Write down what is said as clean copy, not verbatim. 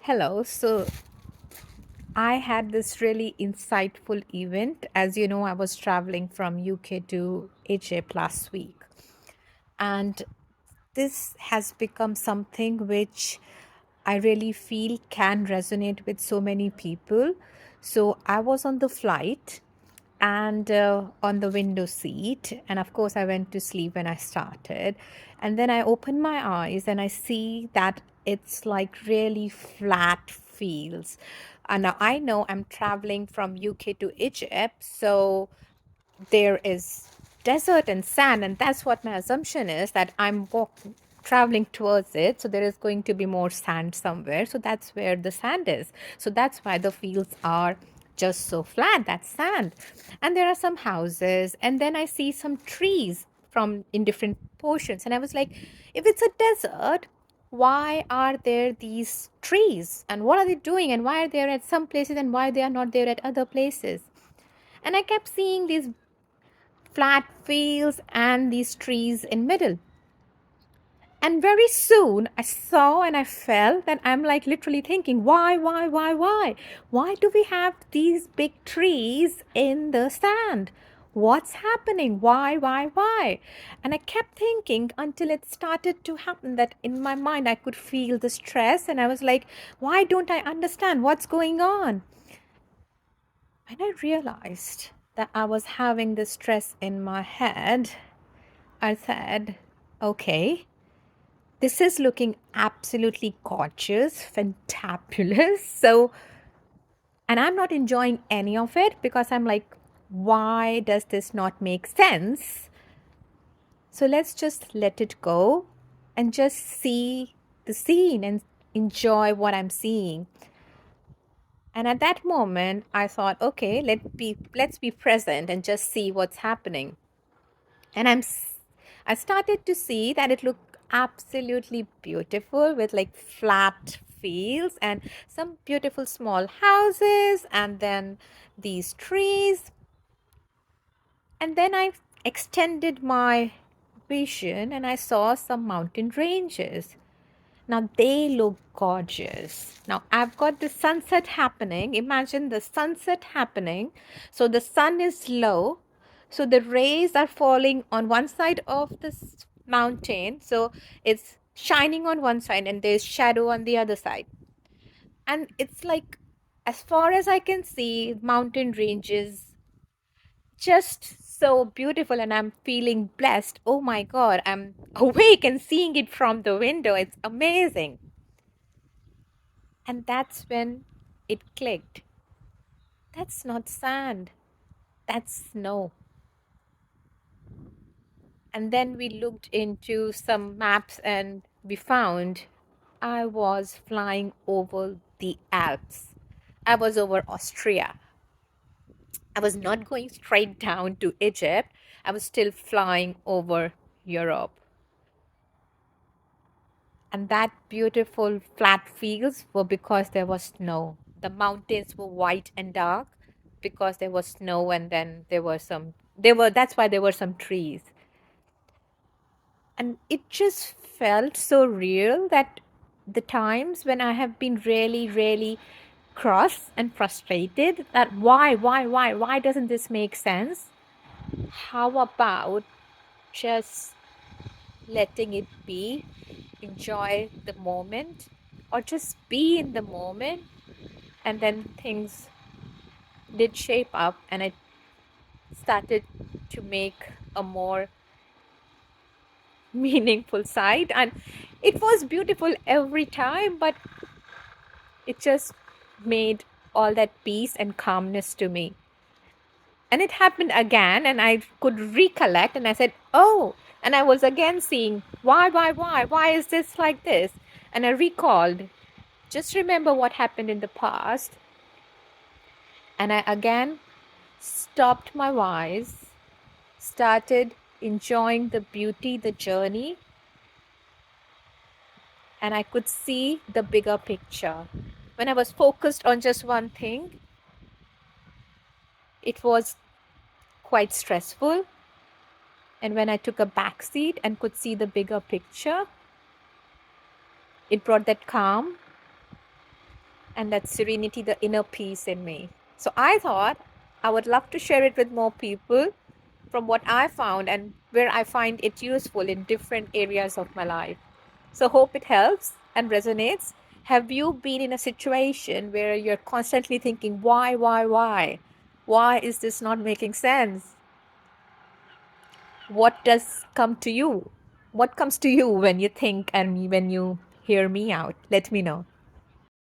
Hello. So I had this really insightful event. As you know, I was traveling from UK to Egypt last week. And this has become something which I really feel can resonate with so many people. So I was on the flight and on the window seat. And of course, I went to sleep when I started. And then I opened my eyes and I see that it's like really flat fields. And now I know I'm traveling from UK to Egypt. So there is desert and sand, and that's what my assumption is, that I'm traveling towards it, so there is going to be more sand somewhere, so that's where the sand is. So that's why the fields are just so flat. That's sand. And there are some houses, and then I see some trees from in different portions, and I was like, if it's a desert, why are there these trees, and what are they doing, and why are they at some places and why they are not there at other places? And I kept seeing these flat fields and these trees in middle. And very soon I saw and I felt that I'm like literally thinking, why? Why do we have these big trees in the sand? What's happening? Why? And I kept thinking until it started to happen that in my mind I could feel the stress, and I was like, why don't I understand what's going on? When I realized that I was having this stress in my head, I said, okay, this is looking absolutely gorgeous, fantabulous. So, and I'm not enjoying any of it because I'm like, why does this not make sense? So let's just let it go and just see the scene and enjoy what I'm seeing. And at that moment, I thought, okay, let's be present and just see what's happening. And I started to see that it looked absolutely beautiful with like flat fields and some beautiful small houses and then these trees. And then I extended my vision and I saw some mountain ranges. Now they look gorgeous. Now I've got the sunset happening. Imagine the sunset happening. So the sun is low. So the rays are falling on one side of this mountain. So it's shining on one side and there's shadow on the other side. And it's like, as far as I can see, mountain ranges just so beautiful, and I'm feeling blessed. Oh my God, I'm awake and seeing it from the window. It's amazing. And that's when it clicked. That's not sand, that's snow. And then we looked into some maps and we found I was flying over the Alps. I was over Austria. I was not going straight down to Egypt. I was still flying over Europe. And that beautiful flat fields were because there was snow. The mountains were white and dark because there was snow, and then that's why there were some trees. And it just felt so real that the times when I have been really cross and frustrated, that why doesn't this make sense? How about just letting it be, enjoy the moment, or just be in the moment, and then things did shape up and it started to make a more meaningful side. And it was beautiful every time, but it just made all that peace and calmness to me. And it happened again, and I could recollect, and I said, oh, and I was again seeing why is this like this? And I recalled, just remember what happened in the past. And I again stopped my whys, started enjoying the beauty, the journey, and I could see the bigger picture. When I was focused on just one thing, it was quite stressful. And when I took a back seat and could see the bigger picture, it brought that calm. and that serenity, the inner peace in me. So I thought I would love to share it with more people from what I found and where I find it useful in different areas of my life. So hope it helps and resonates. Have you been in a situation where you're constantly thinking, why, why, why? Why is this not making sense? What does come to you? What comes to you when you think and when you hear me out? Let me know.